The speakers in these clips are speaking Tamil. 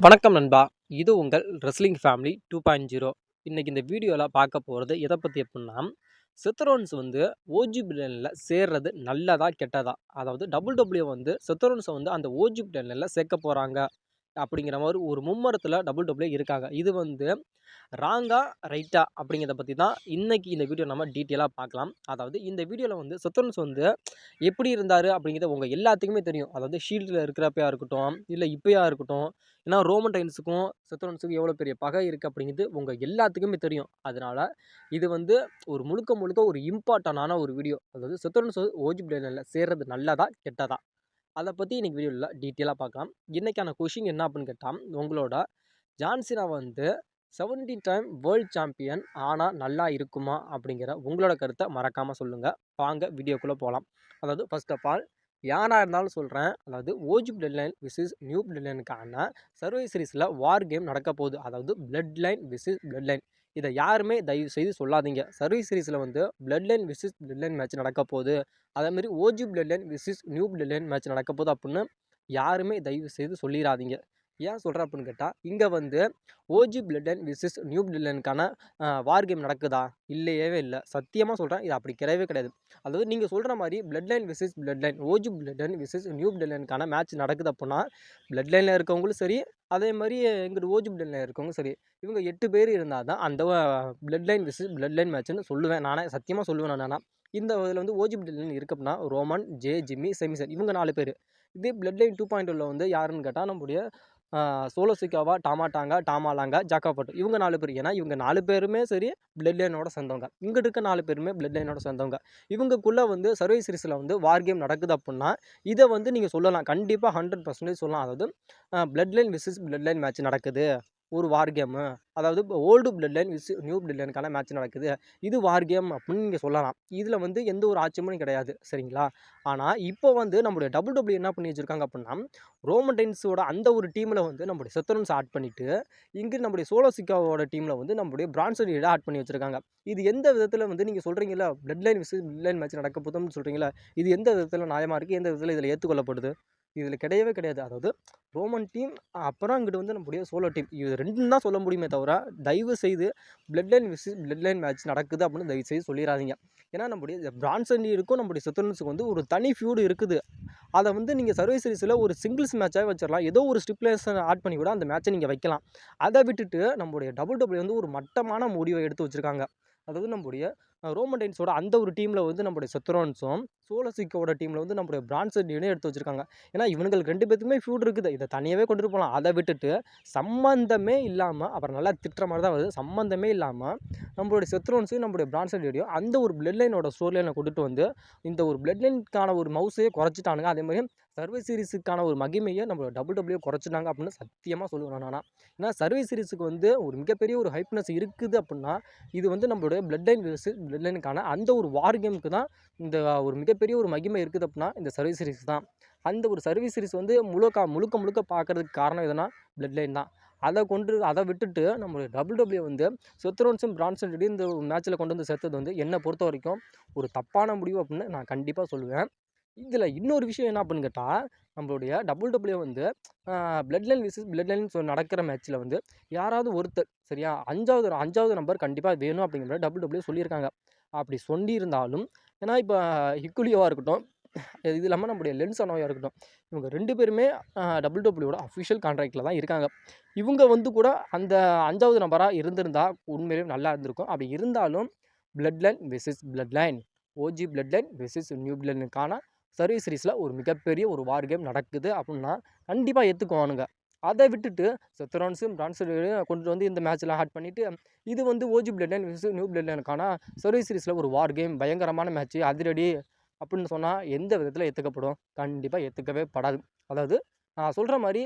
வணக்கம் நண்பா. இது உங்கள் ரெஸ்லிங் ஃபேமிலி 2.0. இன்னைக்கு இந்த வீடியோல பார்க்க போறது எத பத்தி அப்புட்ன்னா, செத்தரோன்ஸ் வந்து ஓஜி பில்லியன்ல சேர்றது நல்லதா? கெட்டதா? அதாவது WWE வந்து செத்தரோன்ஸ வந்து அந்த ஓஜி பில்லியன்ல சேர்க்க போறாங்க. அப்படிங்கிற மாரி ஒரு மும்மரத்துல WWE இருக்காங்க. இது வந்து ராங்கா? ரைட்டா? அப்படிங்கிறத பத்தி தான் இன்னைக்கு இந்த வீடியோ நம்ம டீட்டெயிலா பார்க்கலாம். அதாவது இந்த வீடியோல வந்து செத்தரோன்ஸ் வந்து எப்படி இருந்தாரு அப்படிங்கிறது உங்க எல்லாத்துக்குமே தெரியும். அதாவது ஷீல்டுல இருக்கிறப்பயா இருக்கட்டும், இல்ல இப்பயா இருக்கட்டும். ஏன்னா ரோமன் ரெயின்ஸுக்கும் செத்தரோன்ஸுக்கும் எவ்வளோ பெரிய பகை இருக்கு அப்படிங்கிறது உங்க எல்லாத்துக்குமே தெரியும். அதனால இது வந்து ஒரு முழுக்க முழுக்க ஒரு இம்பார்ட்டன்டான ஒரு வீடியோ. அதாவது செத்தரோன்ஸ் ஓஜி பில்லியன்ல சேர்றது நல்லதா? கெட்டதா? அத பத்தி இன்னைக்கு வீடியோல டீட்டெயிலா பார்க்கலாம். இன்னைக்கான கொஸ்டின் என்ன அப்படின்னு கேட்டா, உங்களோட ஜான் சீனா வந்து 17 டைம் வேர்ல்ட் சாம்பியன் ஆனா நல்லா இருக்குமா? அப்படிங்கிற உங்களோட கருத்த மறக்காம சொல்லுங்க. வாங்க வீடியோக்குள்ள போலாம். அதாவது ஃபர்ஸ்ட் ஆஃப் ஆல் யாரா இருந்தாலும் சொல்றேன். அதாவது OG blood line versus new blood லைனுக்கான சர்வை சீரிஸ்ல வார் கேம் நடக்க போகுது. அதாவது blood line versus blood line. இத யாருமே தயவு செய்து சொல்லாதீங்க. சர்வை சீரிஸ்ல வந்து blood line versus blood line match நடக்க போகுது. அதே மாரி OG blood line versus new blood line match நடக்க போகுது அப்படின்னு யாருமே தயவு செய்து சொல்லிராதீங்க. ஏன் சொல்றேன் அப்படின்னு கேட்டா, இங்க வந்து OG blood line versus new blood லைனுக்கான வார் கேம் நடக்குதா? இல்லையே இல்ல. சத்தியமா சொல்றேன். இது அப்படி கிடையவே கிடையாது. அதாவது நீங்க சொல்ற மாரி blood line versus blood line, OG blood line versus new blood லைனுக்கான மேட்ச் நடக்குது அப்படின்னா, பிளட் லைன்ல இருக்கவங்களும் சரி, அதே மாரி இங்கிட்டு ஓஜி பிளட் லைன்ல இருக்கவங்களும் சரி. இவங்க 8 பேர் இருந்தா தான் அந்த blood line versus blood line மேட்ச்ன்னு சொல்லுவேன். நானே சத்தியமா சொல்லுவேன் நானா. இந்த இதில வந்து ஓஜி பிளட் லைன் இருக்கு அப்படின்னா, ரோமன், ஜே, ஜிம்மி, செமிசன் இவங்க 4 பேரு. இதே பிளட் லைன் 2.0ல வந்து யாருன்னு கேட்டா, நம்முடைய சோலோ சிக்காவா, டாமா டாங்கா, டாமா லாங்கா, ஜாக்கா பட்டு இவங்க 4 பேர். ஏன்னா இவங்க 4 பேருமே சரி பிளட் லைனோட சேர்ந்தவங்க. இங்கிட்டு இருக்க 4 பேருமே பிளட் லைனோட சேர்ந்தவங்க. இவங்கக்குள்ள வந்து சர்வை சீரிஸ்ல வந்து வார் கேம் நடக்குது அப்புட்ன்னா, இத வந்து நீங்க சொல்லலாம். கண்டிப்பா 100% சொல்லலாம். அதாவது blood line versus blood line match நடக்குது. ஒரு வார் கேமு. அதாவது old bloodline versus new blood லைனுக்கான மேட்ச் நடக்குது. இது வார் கேம் அப்படின்னு நீங்க சொல்லலாம். இதுல வந்து எந்த ஒரு ஆட்சேபனையும் கிடையாது. சரிங்களா? ஆனா இப்போ வந்து நம்முடைய WWE என்ன பண்ணி வச்சிருக்காங்க அப்புட்ன்னா, ரோமன் ரெயின்ஸோட அந்த ஒரு டீம்ல வந்து நம்முடைய செத் ரோலின்ஸ ஆட் பண்ணிட்டு, இங்க நம்முடைய சோலோ சிக்காவோட டீம்ல வந்து நம்முடைய பிரான்சன் ரீட ஆட் பண்ணி வச்சிருக்காங்க. இது எந்த விதத்துல வந்து நீங்க சொல்றீங்கல்ல, blood line versus blood line match நடக்க போதுன்னு சொல்றீங்கல்ல, இது எந்த விதத்துல நியாயமா இருக்கு? எந்த விதத்துல இதுல ஏத்துக்கொள்ளப்படுது? இதுல கிடையவே கிடையாது. அதாவது ரோமன் டீம், அப்புறம் அங்கிட்டு வந்து நம்முடைய சோலோ டீம். இது 2ம் தான் சொல்ல முடியுமே தவிர, தயவு செய்து blood line versus blood line match நடக்குது அப்படின்னு தயவு செய்து சொல்லிறாதீங்க. ஏன்னா நம்முடைய பிரான்சன் ரீடுக்கும் நம்முடைய செத் ரோலின்ஸுக்கும் வந்து ஒரு தனி ஃபியூட் இருக்குது. அத வந்து நீங்க சர்வை சீரிஸ்ல ஒரு சிங்கிள்ஸ் மேட்சாவே வச்சிரலாம். ஏதோ ஒரு ஸ்டிப்புலேஷன் ஆட் பண்ணி கூட அந்த மேட்ச நீங்க வைக்கலாம். அத விட்டுட்டு நம்முடைய WWE வந்து ஒரு மட்டமான முடிவ எடுத்து வச்சிருக்காங்க. அதாவது நம்முடைய ரோமன் ரெயின்ஸோட அந்த ஒரு டீம்ல வந்து நம்முடைய செத் ரோலின்ஸும், சோலோ சிக்காவோட டீம்ல வந்து நம்முடைய பிரான்சன் ரீடையும் எடுத்து வச்சிருக்காங்க. ஏன்னா இவனுங்களுக்கு 2 பேத்துக்குமே ஃபியூட் இருக்குது. இத தனியாவே கொண்டுட்டு போலாம். அத விட்டுட்டு சம்மந்தமே இல்லாம, அப்புறம் நல்லா திட்டுற மாரி தான் வருது. சம்மந்தமே இல்லாம நம்மளுடைய செத் ரோலின்ஸையும், நம்முடைய பிரான்சன் ரீடையும் அந்த ஒரு பிளட் லைனோட ஸ்டோரி லைன கொண்டுட்டு வந்து, இந்த ஒரு பிளட் லைனுக்கான ஒரு மவுஸையே குறைச்சுட்டானுங்க. அதே மாரி சர்வை சீரிஸுக்கான ஒரு மகிமைய நம்ம WWE குறைச்சுட்டாங்க அப்படின்னு சத்தியமா சொல்லுவேன் நானா. ஏன்னா சர்வை சீரிஸுக்கு வந்து ஒரு மிகப்பெரிய ஒரு ஹைப்னஸ் இருக்குது அப்படின்னா, இது வந்து நம்மளுடைய பிளட் லைன் வெர்சஸ் பிளட் லைனுக்கான அந்த ஒரு வார் கேமுக்கு தான் இந்த ஒரு மிகப்பெரிய ஒரு மகிமை இருக்குது அப்படின்னா, இந்த சர்வை சீரிஸ் தான். அந்த ஒரு சர்வீஸ் சீரிஸ் வந்து முழுக்க முழுக்க பார்க்கறதுக்கு காரணம் எதுனா, பிளட் லைன் தான். அத விட்டுட்டு நம்ம WWE வந்து செத் ரோலின்ஸும், பிரான்சன் ரீடையும் இந்த மேட்ச்ல கொண்டு வந்து சேர்த்தது வந்து என்ன பொறுத்தவரைக்கும் ஒரு தப்பான முடிவு அப்படின்னு நான் கண்டிப்பா சொல்லுவேன். இதில இன்னொரு விஷயம் என்ன அப்படின்னு கேட்டா, நம்மளுடைய WWE வந்து blood line versus blood line நடக்கிற மேட்ச்ல வந்து யாராவது ஒருத்தர் சரியா, 5வது நபர் கண்டிப்பா வேணும் அப்படிங்கிற மாரி WWE சொல்லியிருக்காங்க. அப்படி சொல்லியிருந்தாலும், ஏன்னா இப்ப ஹிக்குலியோவா இருக்கட்டும், இது இல்லாம நம்முடைய லென்ஸ் அனோயா இருக்கட்டும், இவங்க 2 பேருமே WWEயோட அஃபிஷியல் கான்ட்ராக்ட்ல தான் இருக்காங்க. இவங்க வந்து கூட அந்த 5வது நபரா இருந்திருந்தா உண்மையிலேயே நல்லா இருந்திருக்கும். அப்படி இருந்தாலும் blood line versus blood line, OG blood line versus new blood லைனுக்கான சர்வை சீரிஸ்ல ஒரு மிகப்பெரிய ஒரு வார் கேம் நடக்குது அப்படின்னா, கண்டிப்பா ஏத்துக்குவானுங்க. அத விட்டுட்டு செத் ரோலின்ஸும், பிரான்சன் ரீடையும் கொண்டுட்டு வந்து இந்த மேட்ச்ல ஆட் பண்ணிட்டு, இது வந்து OG blood line versus new blood லைனுக்கான சர்வை சீரிஸ்ல ஒரு வார் கேம் பயங்கரமான மேட்ச் அதிரடி அப்படின்னு சொன்னா எந்த விதத்துல ஏத்துக்கப்படும்? கண்டிப்பா ஏத்துக்கவே படாது. அதாவது நான் சொல்ற மாரி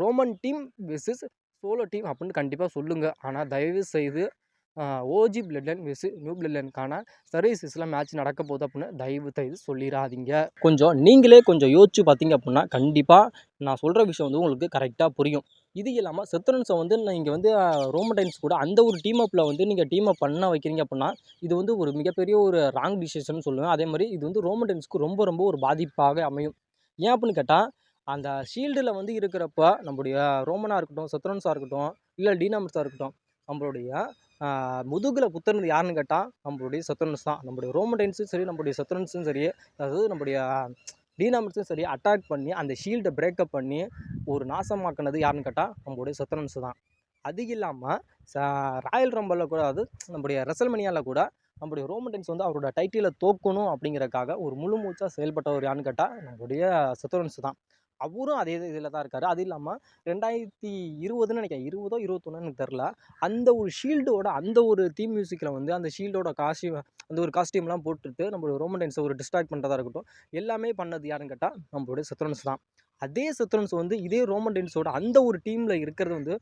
Roman team versus solo team அப்படின்னு கண்டிப்பா சொல்லுங்க. ஆனா தயவு செய்து அ OG blood line versus new blood லைனுக்கான சர்வீசஸ்ல மேட்ச் நடக்க போகுது அப்படின்னு தயவு செய்து சொல்லிறாதீங்க. கொஞ்சம் நீங்களே கொஞ்சம் யோசிச்சு பார்த்தீங்க அப்படின்னா, கண்டிப்பா நான் சொல்ற விஷயம் வந்து உங்களுக்கு கரெக்ட்டா புரியும். இது இல்லாம செத் ரோலின்ஸ வந்து நீங்க வந்து ரோமன் ரெயின்ஸ் கூட அந்த ஒரு டீம் அப்ல வந்து நீங்க டீம் அப் பண்ண வைக்கிறீங்க அப்படின்னா, இது வந்து ஒரு மிகப்பெரிய ஒரு ராங் டிசிஷன்னு சொல்லுவேன். அதே மாரி இது வந்து ரோமன் ரெயின்ஸ்க்கு ரொம்ப ரொம்ப ஒரு பாதிப்பாக அமையும். ஏன் அப்படின்னு கேட்டா, அந்த ஷீல்டில் வந்து இருக்கிறப்ப நம்முடைய ரோமனாக இருக்கட்டும், சத்ரோன்ஸாக இருக்கட்டும், இல்லை டீனாமர்ஸாக இருக்கட்டும், நம்மளுடைய முதுகில் குத்துறது யாருன்னு கேட்டால் நம்மளுடைய சத்ரோன்ஸ் தான். நம்முடைய ரோமடைன்ஸும் சரி, நம்முடைய சத்ரோன்ஸும் சரி, அதாவது நம்முடைய டீனாமர்ஸும் சரி அட்டாக் பண்ணி அந்த ஷீல்டை பிரேக்கப் பண்ணி ஒரு நாசமாக்குனது யாருன்னு கேட்டால் நம்மளுடைய சத்ரோன்ஸ் தான். அது இல்லாமல் ராயல் ரம்பலில் கூட, அது நம்முடைய ரெசல்மனியாவில் கூட நம்முடைய ரோமன்டைன்ஸ் வந்து அவரோட டைட்டிலை தோக்கணும் அப்படிங்கிறக்காக ஒரு முழு மூச்சாக செயல்பட்டவர் யாருன்னு கேட்டால் நம்மளுடைய சத்ரோன்ஸ் தான். அவரும் அதே இதில் தான் இருக்கார். அது இல்லாமல் 2020ன்னு நினைக்கிறேன், 20ஓ 21 எனக்கு தெரில, அந்த ஒரு ஷீல்டோட அந்த ஒரு தீம் மியூசிக்கில் வந்து அந்த ஷீல்டோட அந்த ஒரு காஸ்டியூம்லாம் போட்டுட்டு நம்மளுடைய ரோமன்டைன்ஸை ஒரு டிஸ்ட்ராக்ட் பண்ணுறதா இருக்கட்டும், எல்லாமே பண்ணது யாருன்னு கேட்டால் நம்மளுடைய சத்ரோன்ஸ் தான். அதே சத்ரோன்ஸ் வந்து இதே ரோமன்டைன்ஸோட அந்த ஒரு டீமில் இருக்கிறது வந்து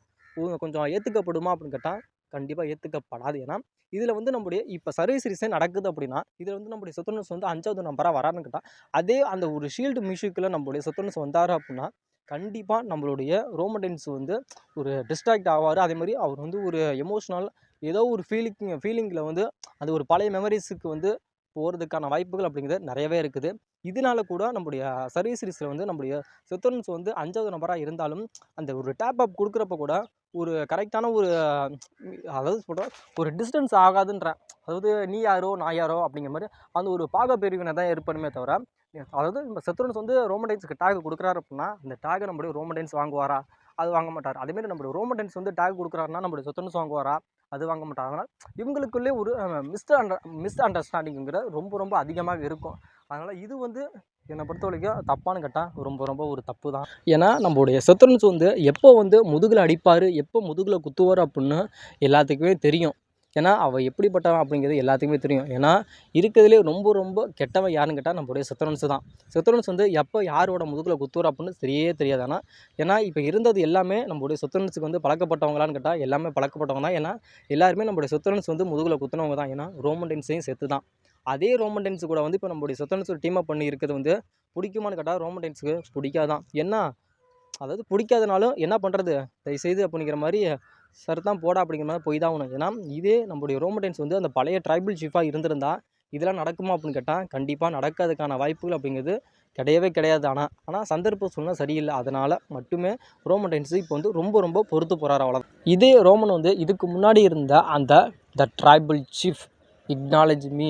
கொஞ்சம் ஏற்றுக்கப்படுமா அப்படின்னு கேட்டால் கண்டிப்பாக ஏற்றுக்கப்படாது. ஏன்னா இதில் வந்து நம்முடைய இப்போ சர்வே சீரிஸே நடக்குது அப்படின்னா இதில் வந்து நம்முடைய சத்ரோன்ஸ் வந்து 5வது நம்பராக வரான்னு கேட்டால், அதே அந்த ஒரு ஷீல்டு மியூசிக்கில் நம்மளுடைய சத்ரோன்ஸ் வந்தார் அப்படின்னா கண்டிப்பாக நம்மளுடைய ரோமன்டைன்ஸ் வந்து ஒரு டிஸ்ட்ராக்ட் ஆவார். அதே மாதிரி அவர் வந்து ஒரு எமோஷ்னல் ஏதோ ஒரு ஃபீலிங்கில் வந்து அது ஒரு பழைய மெமரிஸுக்கு வந்து போகிறதுக்கான வாய்ப்புகள் அப்படிங்கிறது நிறையவே இருக்குது. இதனால கூட நம்முடைய சர்வீஸ் சீரிஸில் வந்து நம்முடைய சத்ரோன்ஸ் வந்து 5வது நபராக இருந்தாலும் அந்த ஒரு டேப் அப் கொடுக்குறப்ப கூட ஒரு கரெக்டான ஒரு அதாவது சொல்கிறேன் ஒரு டிஸ்டன்ஸ் ஆகாதுன்றேன். அதாவது நீ யாரோ நான் யாரோ அப்படிங்கிற மாதிரி அந்த ஒரு பாக பிரிவினை தான் ஏற்படுமே தவிர, அதாவது நம்ம சத்ரோன்ஸ் வந்து ரோமன்டைன்ஸுக்கு டேக் கொடுக்குறாரு அப்படின்னா அந்த டேகை நம்மளுடைய ரோமன்டைன்ஸ் வாங்குவாரா? அது வாங்க மாட்டார். அதேமாதிரி நம்மளுடைய ரோமன்டைன்ஸ் வந்து டேக் கொடுக்குறாருன்னா நம்மளுடைய சத்ரோன்ஸ் வாங்குவாரா? அது வாங்க மாட்டார். அதனால் இவங்களுக்குள்ளே ஒரு மிஸ் அண்டர்ஸ்டாண்டிங்கிற ரொம்ப ரொம்ப அதிகமாக இருக்கும். அதனால் இது வந்து என்னை பொறுத்த வரைக்கும் தப்பான்னு கேட்டால் ரொம்ப ரொம்ப ஒரு தப்பு தான். ஏன்னா நம்மளுடைய சத்ரோன்ஸ் வந்து எப்போ வந்து முதுகில் அடிப்பார், எப்போ முதுகில் குத்துவார் அப்படின்னு எல்லாத்துக்குமே தெரியும். ஏன்னா அவள் எப்படிப்பட்டவன் அப்படிங்கிறது எல்லாத்துக்குமே தெரியும். ஏன்னா இருக்கிறதுலே ரொம்ப ரொம்ப கெட்டவன் யாருன்னு கேட்டால் நம்மளுடைய சத்ரோன்ஸ் தான். சத்ரோன்ஸ் வந்து எப்போ யாரோட முதுகில் குத்துவார் அப்படின்னு தெரியவே தெரியாது. ஆனால் ஏன்னா இப்போ இருந்தது எல்லாமே நம்மளுடைய சத்ரோன்ஸுக்கு வந்து பழக்கப்பட்டவங்களான்னு கேட்டால் எல்லாமே பழக்கப்பட்டவங்க தான். ஏன்னா எல்லாருமே நம்மளுடைய சத்ரோன்ஸ் வந்து முதுகில் குத்துனவங்க தான். ஏன்னா ரோமன்டைன்ஸையும் சேர்த்து தான். அதே ரோமன்டைன்ஸ் கூட வந்து இப்போ நம்மளுடைய சத்ரோன்ஸ் ஒரு டீம் அப் பண்ணி இருக்கிறது வந்து பிடிக்குமான்னு கேட்டால் ரோமன்டைன்ஸுக்கு பிடிக்காதான். என்ன அதாவது பிடிக்காதனாலும் என்ன பண்ணுறது, தயவுசெய்து அப்படிங்கிற மாதிரி தான் போடா அப்படிங்கிற மாதிரி போய் தான் ஆகணும். ஏன்னா இதே நம்மளுடைய ரோமன்டைன்ஸ் வந்து அந்த பழைய ட்ரைபிள் சீஃபாக இருந்திருந்தா இதெல்லாம் நடக்குமா அப்படின்னு கேட்டால் கண்டிப்பாக நடக்காததுக்கான வாய்ப்புகள் அப்படிங்கிறது கிடையவே கிடையாது. ஆனால் சந்தர்ப்ப சூழ்நிலை சரியில்லை. அதனால் மட்டுமே ரோமன்டைன்ஸு இப்போ வந்து ரொம்ப ரொம்ப பொறுத்து போகிறார், அவ்வளோதான். இதே ரோமன் வந்து இதுக்கு முன்னாடி இருந்த அந்த the tribal chief acknowledge me,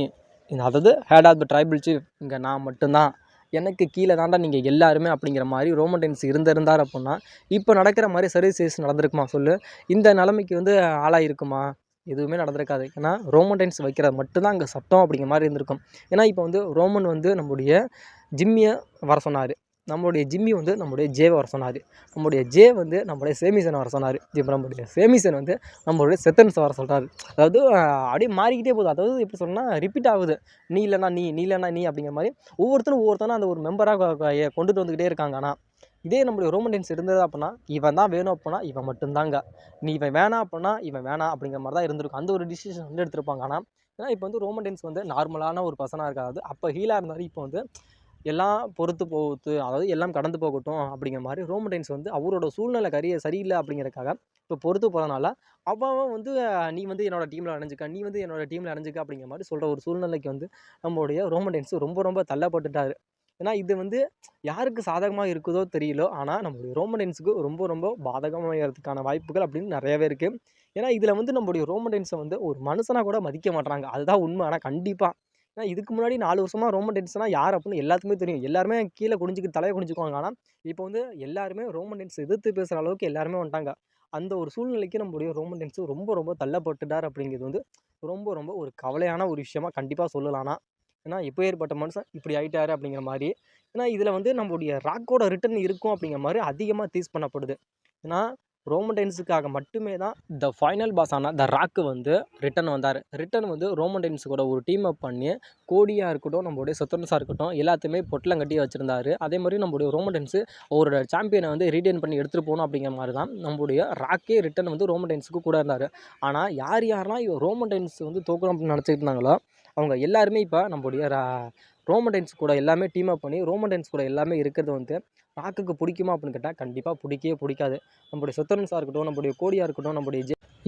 அதாவது head of the tribal chief, இங்கே நான் மட்டும்தான், எனக்கு கீழே தாண்டா நீங்கள் எல்லாருமே அப்படிங்கிற மாதிரி ரோமன்டைன்ஸ் இருந்திருந்தார் அப்படின்னா இப்போ நடக்கிற மாதிரி சர்வீஸ் நடந்திருக்குமா சொல்லு? இந்த நிலைமைக்கு வந்து ஆளாயிருக்குமா? எதுவுமே நடந்திருக்காது. ஏன்னா ரோமன்டைன்ஸ் வைக்கிறது மட்டும்தான் அங்கே சட்டம் அப்படிங்கிற மாதிரி இருந்திருக்கும். ஏன்னா இப்போ வந்து ரோமன் வந்து நம்முடைய ஜிம்மியை வர சொன்னார், நம்மளுடைய ஜிம்மி வந்து நம்மளுடைய ஜேவை வர சொன்னார், நம்மளுடைய ஜே வந்து நம்மளுடைய சேமிசனை வர சொன்னார், இப்போ நம்மளுடைய சேமிசன் வந்து நம்மளுடைய செத்தன்ஸை வர சொல்கிறாரு. அதாவது அப்படியே மாறிக்கிட்டே போகுது. அதாவது எப்படி சொன்னால் ரிப்பீட் ஆகுது. நீ இல்லைனா நீ, நீ இல்லைனா நீ அப்படிங்கிற மாதிரி ஒவ்வொருத்தரும் அந்த ஒரு மெம்பராக கொண்டுட்டு வந்துக்கிட்டே இருக்காங்க. ஆனால் இதே நம்மளுடைய ரோமன்டைன்ஸ் இருந்தது அப்படின்னா இவன் தான் வேணும் அப்படின்னா இவன் மட்டும்தாங்க, நீ இவன் வேணாம் அப்படின்னா இவன் வேணாம் அப்படிங்கிற மாதிரி தான் இருந்திருக்கும். அந்த ஒரு டிசிஷன் வந்து எடுத்திருப்பாங்க. ஆனால் ஏன்னா இப்போ வந்து ரோமன்டைன்ஸ் வந்து நார்மலான ஒரு பர்சனாக இருக்காது. அப்போ ஹீலாக இருந்தார். இப்போ வந்து எல்லாம் பொறுத்து போகுது, அதாவது எல்லாம் கடந்து போகட்டும் அப்படிங்கிற மாதிரி ரோமன்டைன்ஸ் வந்து அவரோட சூழ்நிலை சரியில்லை அப்படிங்கிறதுக்காக இப்போ பொறுத்து போகிறனால அவன் வந்து நீ வந்து என்னோட டீமில் அணைஞ்சிக்க, நீ வந்து என்னோட டீமில் அணைஞ்சிக்க அப்படிங்கிற மாதிரி சொல்கிற ஒரு சூழ்நிலைக்கு வந்து நம்மளுடைய ரோமன்டைன்ஸ் ரொம்ப ரொம்ப தள்ளப்பட்டுட்டார். ஏன்னா இது வந்து யாருக்கு சாதகமாக இருக்குதோ தெரியல, ஆனால் நம்மளுடைய ரோமன்டைன்ஸுக்கு ரொம்ப ரொம்ப பாதகமாகிறதுக்கான வாய்ப்புகள் அப்படின்னு நிறையவே இருக்குது. ஏன்னா இதில் வந்து நம்மளுடைய ரோமன்டைன்ஸை வந்து ஒரு மனுஷனாக கூட மதிக்க மாட்டாங்க, அதுதான் உண்மை. ஆனால் கண்டிப்பாக ஏன்னா இதுக்கு முன்னாடி 4 வருஷமாக ரோமன்டைன்ஸ்னால் யார் அப்படின்னு எல்லாத்துக்குமே தெரியும். எல்லாருமே கீழே தலையை குனிஞ்சுக்குவாங்க. ஆனால் இப்போ வந்து எல்லாருமே ரோமன்டைன்ஸ் எதிர்த்து பேசுகிற அளவுக்கு எல்லாருமே வந்துட்டாங்க. அந்த ஒரு சூழ்நிலைக்கு நம்மளுடைய ரோமன்டைன்ஸ் ரொம்ப ரொம்ப தள்ளப்பட்டுட்டார் அப்படிங்கிறது வந்து ரொம்ப ரொம்ப ஒரு கவலையான ஒரு விஷயமா கண்டிப்பாக சொல்லலாம். ஏன்னா எப்பேற்பட்ட மனுஷன் இப்படி ஆயிட்டாரு அப்படிங்கிற மாதிரி. ஏன்னா இதில் வந்து நம்மளுடைய ராக்கோட ரிட்டர்ன் இருக்கும் அப்படிங்கிற மாதிரி அதிகமாக டீஸ் பண்ணப்படுது. ஏன்னா ரோமன்டைன்ஸுக்காக மட்டுமே தான் த ஃபைனல் பாஸான த ராக்கு வந்து ரிட்டன் வந்தார். ரிட்டன் வந்து ரோமன்டைன்ஸு கூட ஒரு டீம் அப் பண்ணி கோடியாக இருக்கட்டும், நம்மளுடைய சத்ரோன்ஸாக இருக்கட்டும், எல்லாத்தையுமே பொட்டலம் கட்டி வச்சுருந்தாரு. அதே மாதிரி நம்மளுடைய ரோமன்டைன்ஸு அவரோட சாம்பியனை வந்து ரீடைன் பண்ணி எடுத்துகிட்டு போகணும் அப்படிங்கிற மாதிரி தான் நம்மளுடைய ராக்கே ரிட்டன் வந்து ரோமன்டைன்ஸுக்கு கூட இருந்தார். ஆனால் யாரெல்லாம் ரோமன்டைன்ஸ் வந்து தோக்கணும் அப்படின்னு நினச்சிட்டு இருந்தாங்களோ அவங்க எல்லாருமே இப்போ நம்மளுடைய ரோமன்டைன்ஸ் கூட எல்லாமே டீம் அப் பண்ணி ரோமன்டைன்ஸ் கூட எல்லாமே இருக்கிறது வந்து ராக்குக்கு பிடிக்குமா அப்படின்னு கேட்டால் கண்டிப்பாக பிடிக்கவே பிடிக்காது. நம்மளுடைய சத்ரோன்ஸாக இருக்கட்டும், நம்மளுடைய கோடியாக இருக்கட்டும், நம்மளுடைய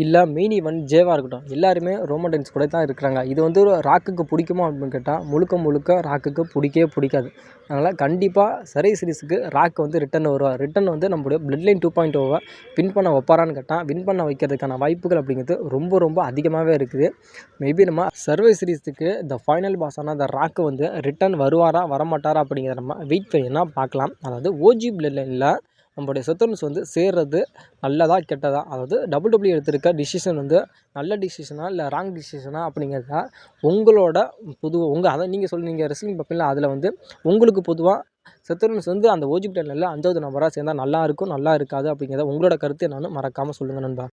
இல்ல மெயின் ஈவென்ட் ஜேவா இருக்கட்டும். எல்லாருமே ரோமன் ரெயின்ஸ் கூட தான் இருக்கிறாங்க. இது வந்து ராக்குக்கு பிடிக்குமா அப்படின்னு கேட்டா, முழுக்க முழுக்க ராக்குக்கு பிடிக்கவே பிடிக்காது. அதனால் கண்டிப்பா சர்வை சீரிஸுக்கு ராக் வந்து ரிட்டர்ன் வருவார். ரிட்டர்ன் வந்து நம்முடைய பிளட் லைன் 2.0 வின் பண்ண வைப்பாரான்னு கேட்டா, வின் பண்ண வைக்கிறதுக்கான வாய்ப்புகள் அப்படிங்கிறது ரொம்ப ரொம்ப அதிகமாகவே இருக்குது. மேபி நம்ம சர்வை சீரிஸுக்கு இந்த ஃபைனல் பாஸான இந்த ராக் வந்து ரிட்டர்ன் வருவாரா வரமாட்டாரா அப்படிங்கிறத நம்ம வெயிட் பண்ணினா பார்க்கலாம். அதாவது ஓஜி பிளட் லைனில் நம்மளுடைய செத்தோன்ஸ் வந்து சேர்றது நல்லதா கெட்டதா, அதாவது டபிள்யூ எடுத்திருக்க டிசிஷன் வந்து நல்ல டிசிஷனா இல்லை ராங் டிசிஷனா அப்படிங்கிறத உங்களோட உங்கள் அதை நீங்கள் நீங்கள் ரெஸ்லிங் பார்ப்பீங்களா, அதில் வந்து உங்களுக்கு பொதுவாக செத்தோன்ஸ் வந்து அந்த ஓஜி பிளட் லைனில் 5வது நம்பராக சேர்ந்தால் நல்லா இருக்கும் நல்லா இருக்காது அப்படிங்கிறத உங்களோட கருத்து என்னன்னு மறக்காமல் சொல்லுங்கள் நண்பா.